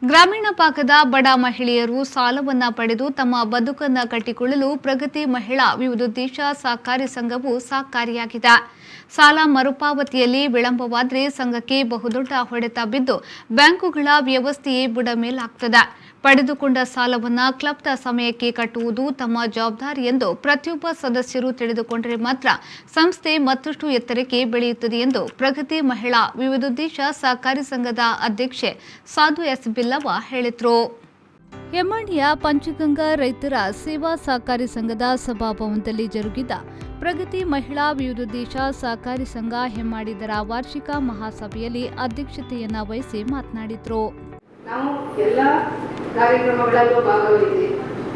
ಗ್ರಾಮೀಣ ಭಾಗದ ಬಡ ಮಹಿಳೆಯರು ಸಾಲವನ್ನ ಪಡೆದು ತಮ್ಮ ಬದುಕನ್ನು ಕಟ್ಟಿಕೊಳ್ಳಲು ಪ್ರಗತಿ ಮಹಿಳಾ ವಿವಿಧೋದ್ದೇಶ ಸಹಕಾರಿ ಸಂಘವು ಸಹಕಾರಿಯಾಗಿದೆ. ಸಾಲ ಮರುಪಾವತಿಯಲ್ಲಿ ವಿಳಂಬವಾದರೆ ಸಂಘಕ್ಕೆ ಬಹುದೊಡ್ಡ ಹೊಡೆತ ಬಿದ್ದು ಬ್ಯಾಂಕುಗಳ ವ್ಯವಸ್ಥೆಯೇ ಬುಡಮೇಲಾಗುತ್ತದೆ. ಪಡೆದುಕೊಂಡ ಸಾಲವನ್ನು ಕ್ಲಬ್ನ ಸಮಯಕ್ಕೆ ಕಟ್ಟುವುದು ತಮ್ಮ ಜವಾಬ್ದಾರಿ ಎಂದು ಪ್ರತಿಯೊಬ್ಬ ಸದಸ್ಯರು ತಿಳಿದುಕೊಂಡರೆ ಮಾತ್ರ ಸಂಸ್ಥೆ ಮತ್ತಷ್ಟು ಎತ್ತರಕ್ಕೆ ಬೆಳೆಯುತ್ತದೆ ಎಂದು ಪ್ರಗತಿ ಮಹಿಳಾ ವಿವಿಧೋದ್ದೇಶ ಸಹಕಾರಿ ಸಂಘದ ಅಧ್ಯಕ್ಷೆ ಸಾಧು ಎಸ್ ಬಿಲ್ಲವ ಹೇಳಿದರು. ಹೆಮ್ಮಾಡಿಯ ಪಂಚಗಂಗಾ ರೈತರ ಸೇವಾ ಸಹಕಾರಿ ಸಂಘದ ಸಭಾಭವನದಲ್ಲಿ ಜರುಗಿದ ಪ್ರಗತಿ ಮಹಿಳಾ ವಿವಿಧೋದ್ದೇಶ ಸಹಕಾರಿ ಸಂಘ ಹೆಮ್ಮಾಡಿದರ ವಾರ್ಷಿಕ ಮಹಾಸಭೆಯಲ್ಲಿ ಅಧ್ಯಕ್ಷತೆಯನ್ನ ವಹಿಸಿ ಮಾತನಾಡಿದರು. ನಾವು ಎಲ್ಲ ಕಾರ್ಯಕ್ರಮಗಳಲ್ಲೂ ಭಾಗವಹಿಸಿ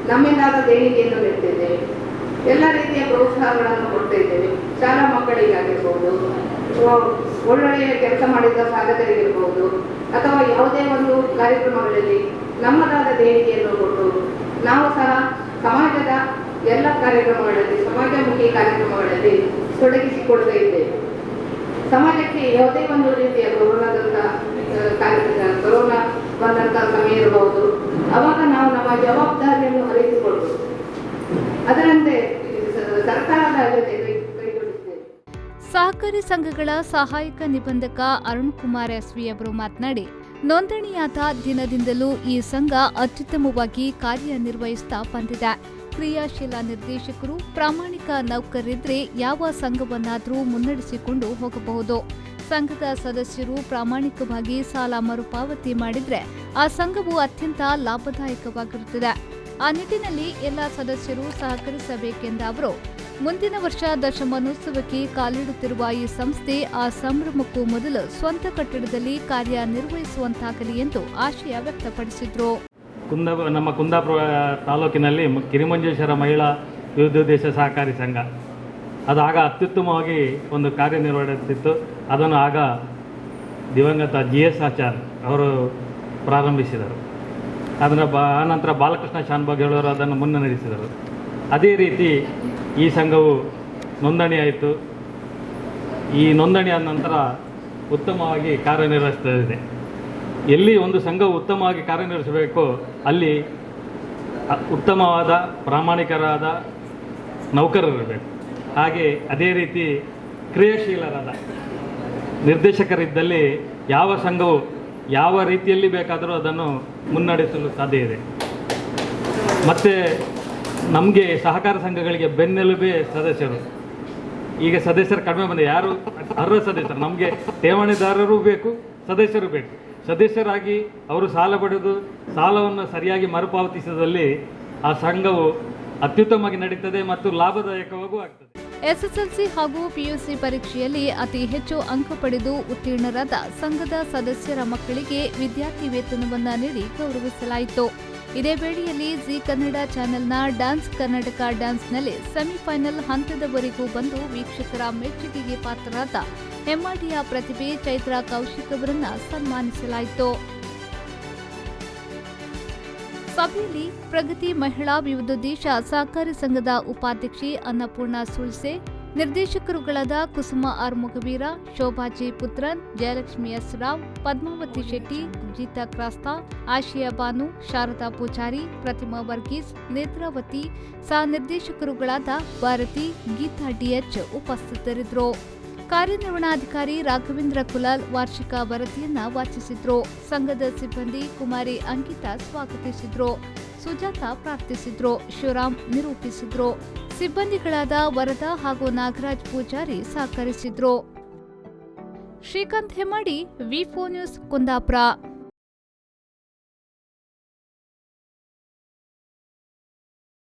ನಮ್ಮಿಂದಾದ ದೇಣಿಗೆಯನ್ನು ನೀಡ್ತಿದ್ದೇವೆ. ಎಲ್ಲ ರೀತಿಯ ಪ್ರೋತ್ಸಾಹಗಳನ್ನು ಕೊಡ್ತಾ ಇದ್ದೇವೆ. ಶಾಲಾ ಮಕ್ಕಳಿಗಾಗಿರ್ಬೋದು, ಒಳ್ಳೊಳ್ಳೆಯ ಕೆಲಸ ಮಾಡಿದ ಸಾಧಕರಿಗಿರ್ಬೋದು, ಅಥವಾ ಯಾವುದೇ ಒಂದು ಕಾರ್ಯಕ್ರಮಗಳಲ್ಲಿ ನಮ್ಮದಾದ ದೇಣಿಗೆಯನ್ನು ಕೊಟ್ಟು ನಾವು ಸಹ ಸಮಾಜದ ಎಲ್ಲ ಕಾರ್ಯಕ್ರಮಗಳಲ್ಲಿ, ಸಮಾಜಮುಖಿ ಕಾರ್ಯಕ್ರಮಗಳಲ್ಲಿ ತೊಡಗಿಸಿಕೊಳ್ತಾ ಇದ್ದೇವೆ. ಸಮಾಜಕ್ಕೆ ಯಾವುದೇ ಒಂದು ರೀತಿಯ ಕೊರೋನಾ ಬಂದಂತ ಸಮಯ ಇರಬಹುದು, ಅವಾಗ ನಾವು ನಮ್ಮ ಜವಾಬ್ದಾರಿಯನ್ನು ಅರಿತುಕೊಂಡು ಅದರಂತೆ ಸರ್ಕಾರದ ಜೊತೆ ಕೈಗೊಳ್ಳುತ್ತೇವೆ. ಸಹಕಾರಿ ಸಂಘಗಳ ಸಹಾಯಕ ನಿಬಂಧಕ ಅರುಣ್ ಕುಮಾರ್ ಎಸ್ವಿ ಅವರು ಮಾತನಾಡಿ, ನೋಂದಣಿಯಾದ ದಿನದಿಂದಲೂ ಈ ಸಂಘ ಅತ್ಯುತ್ತಮವಾಗಿ ಕಾರ್ಯನಿರ್ವಹಿಸುತ್ತಾ ಬಂದಿದೆ. ಕ್ರಿಯಾಶೀಲ ನಿರ್ದೇಶಕರು, ಪ್ರಾಮಾಣಿಕ ನೌಕರರಿದ್ರೆ ಯಾವ ಸಂಘವನ್ನಾದರೂ ಮುನ್ನಡೆಸಿಕೊಂಡು ಹೋಗಬಹುದು. ಸಂಘದ ಸದಸ್ಯರು ಪ್ರಾಮಾಣಿಕವಾಗಿ ಸಾಲ ಮರುಪಾವತಿ ಮಾಡಿದ್ರೆ ಆ ಸಂಘವು ಅತ್ಯಂತ ಲಾಭದಾಯಕವಾಗಿರುತ್ತದೆ. ಆ ನಿಟ್ಟಿನಲ್ಲಿ ಎಲ್ಲ ಸದಸ್ಯರು ಸಹಕರಿಸಬೇಕೆಂದ ಅವರು, ಮುಂದಿನ ವರ್ಷ ದಶಮಾನೋತ್ಸವಕ್ಕೆ ಕಾಲಿಡುತ್ತಿರುವ ಈ ಸಂಸ್ಥೆ ಆ ಸಂಭ್ರಮಕ್ಕೂ ಮೊದಲು ಸ್ವಂತ ಕಟ್ಟಡದಲ್ಲಿ ಕಾರ್ಯನಿರ್ವಹಿಸುವಂತಾಗಲಿ ಎಂದು ಆಶಯ ವ್ಯಕ್ತಪಡಿಸಿದರು. ನಮ್ಮ ಕುಂದಾಪುರ ತಾಲೂಕಿನಲ್ಲಿ ಕಿರಿಮಂಜೇಶ್ವರ ಮಹಿಳಾ ವಿವಿಧೋದ್ದೇಶ ಸಹಕಾರಿ ಸಂಘ ಅದು ಆಗ ಅತ್ಯುತ್ತಮವಾಗಿ ಒಂದು ಕಾರ್ಯನಿರ್ವಹಿಸುತ್ತಿತ್ತು. ಅದನ್ನು ಆಗ ದಿವಂಗತ GS ಆಚಾರ್ ಅವರು ಪ್ರಾರಂಭಿಸಿದರು. ಆನಂತರ ಬಾಲಕೃಷ್ಣ ಶಾನ್ಭಾಗ್ ಹೇಳೋರು ಅದನ್ನು ಮುನ್ನಡೆಸಿದರು. ಅದೇ ರೀತಿ ಈ ಸಂಘವು ನೋಂದಣಿಯಾಯಿತು. ಈ ನೋಂದಣಿಯಾದ ನಂತರ ಉತ್ತಮವಾಗಿ ಕಾರ್ಯನಿರ್ವಹಿಸುತ್ತದೆ. ಎಲ್ಲಿ ಒಂದು ಸಂಘವು ಉತ್ತಮವಾಗಿ ಕಾರ್ಯನಿರ್ವಹಿಸಬೇಕು ಅಲ್ಲಿ ಉತ್ತಮವಾದ ಪ್ರಾಮಾಣಿಕರಾದ ನೌಕರರಿರಬೇಕು. ಹಾಗೆ ಅದೇ ರೀತಿ ಕ್ರಿಯಾಶೀಲರಾದ ನಿರ್ದೇಶಕರಿದ್ದಲ್ಲಿ ಯಾವ ಸಂಘವು ಯಾವ ರೀತಿಯಲ್ಲಿ ಬೇಕಾದರೂ ಅದನ್ನು ಮುನ್ನಡೆಸಲು ಸಾಧ್ಯ ಇದೆ. ಮತ್ತು ನಮಗೆ ಸಹಕಾರ ಸಂಘಗಳಿಗೆ ಬೆನ್ನೆಲುಬೇ ಸದಸ್ಯರು. ಈಗ ಸದಸ್ಯರು ಕಡಿಮೆ ಬಂದ ಯಾರು ಅರ್ಹ ಸದಸ್ಯರು, ನಮಗೆ ಠೇವಣಿದಾರರು ಬೇಕು, ಸದಸ್ಯರು ಬೇಕು. ಸದಸ್ಯರಾಗಿ ಅವರು ಸಾಲ ಪಡೆದು ಸಾಲವನ್ನು ಸರಿಯಾಗಿ ಮರುಪಾವತಿಸಿದಲ್ಲಿ ಆ ಸಂಘವು ಅತ್ಯುತ್ತಮವಾಗಿ ನಡೀತದೆ ಮತ್ತು ಲಾಭದಾಯಕವಾಗೂ ಆಗ್ತದೆ. ಎಸ್ಎಸ್ಎಲ್ಸಿ ಹಾಗೂ ಪಿಯುಸಿ ಪರೀಕ್ಷೆಯಲ್ಲಿ ಅತಿ ಹೆಚ್ಚು ಅಂಕ ಪಡೆದು ಉತ್ತೀರ್ಣರಾದ ಸಂಘದ ಸದಸ್ಯರ ಮಕ್ಕಳಿಗೆ ವಿದ್ಯಾರ್ಥಿ ವೇತನವನ್ನು ನೀಡಿ ಗೌರವಿಸಲಾಯಿತು. ಇದೇ ವೇಳೆಯಲ್ಲಿ ಜಿ ಕನ್ನಡ ಚಾನೆಲ್ನ ಡ್ಯಾನ್ಸ್ ಕರ್ನಾಟಕ ಡ್ಯಾನ್ಸ್ನಲ್ಲಿ ಸೆಮಿಫೈನಲ್ ಹಂತದವರೆಗೂ ಬಂದು ವೀಕ್ಷಕರ ಮೆಚ್ಚುಗೆಗೆ ಪಾತ್ರರಾದ ಹೆಮ್ಮಾಡಿಯ ಪ್ರತಿಭೆ ಚೈತ್ರಾ ಕೌಶಿಕ್ ಅವರನ್ನ ಸನ್ಮಾನಿಸಲಾಯಿತು. ಸಭೆಯಲ್ಲಿ ಪ್ರಗತಿ ಮಹಿಳಾ ವಿವಿಧೋದ್ದೇಶ ಸಹಕಾರಿ ಸಂಘದ ಉಪಾಧ್ಯಕ್ಷೆ ಅನ್ನಪೂರ್ಣ ಸುಳ್ಸೆ, ನಿರ್ದೇಶಕರುಗಳಾದ ಕುಸುಮ ಆರ್ ಮುಖವೀರ, ಶೋಭಾಜಿ ಪುತ್ರನ್, ಜಯಲಕ್ಷ್ಮಿ ಎಸ್ ರಾವ್, ಪದ್ಮಾವತಿ ಶೆಟ್ಟಿ, ಗೀತಾ ಕ್ರಾಸ್ತಾ, ಆಶಿಯಾ ಬಾನು, ಶಾರದಾ ಪೂಜಾರಿ, ಪ್ರತಿಮಾ ವರ್ಗೀಸ್, ನೇತ್ರಾವತಿ, ಸಹ ನಿರ್ದೇಶಕರುಗಳಾದ ಭಾರತಿ, ಗೀತಾ ಡಿಎಚ್ ಉಪಸ್ಥಿತರಿದ್ದರು. ಕಾರ್ಯನಿರ್ವಹಣಾಧಿಕಾರಿ ರಾಘವೇಂದ್ರ ಕುಲಾಲ್ ವಾರ್ಷಿಕ ವರದಿಯನ್ನ ವಾಚಿಸಿದ್ರು. ಸಂಘದ ಸಿಬ್ಬಂದಿ ಕುಮಾರಿ ಅಂಕಿತಾ ಸ್ವಾಗತಿಸಿದ್ರು. ಸುಜಾತ ಪ್ರಾರ್ಥಿಸಿದ್ರು. ಶಿವರಾಮ್ ನಿರೂಪಿಸಿದ್ರು. ಸಿಬ್ಬಂದಿಗಳಾದ ವರದಾ ಹಾಗೂ ನಾಗರಾಜ್ ಪೂಜಾರಿ ಸಹಕರಿಸಿದ್ರು. ಶ್ರೀಕಾಂತ್ ಹೆಮ್ಮಾಡಿ, ವಿ4 ನ್ಯೂಸ್, ಕುಂದಾಪುರ.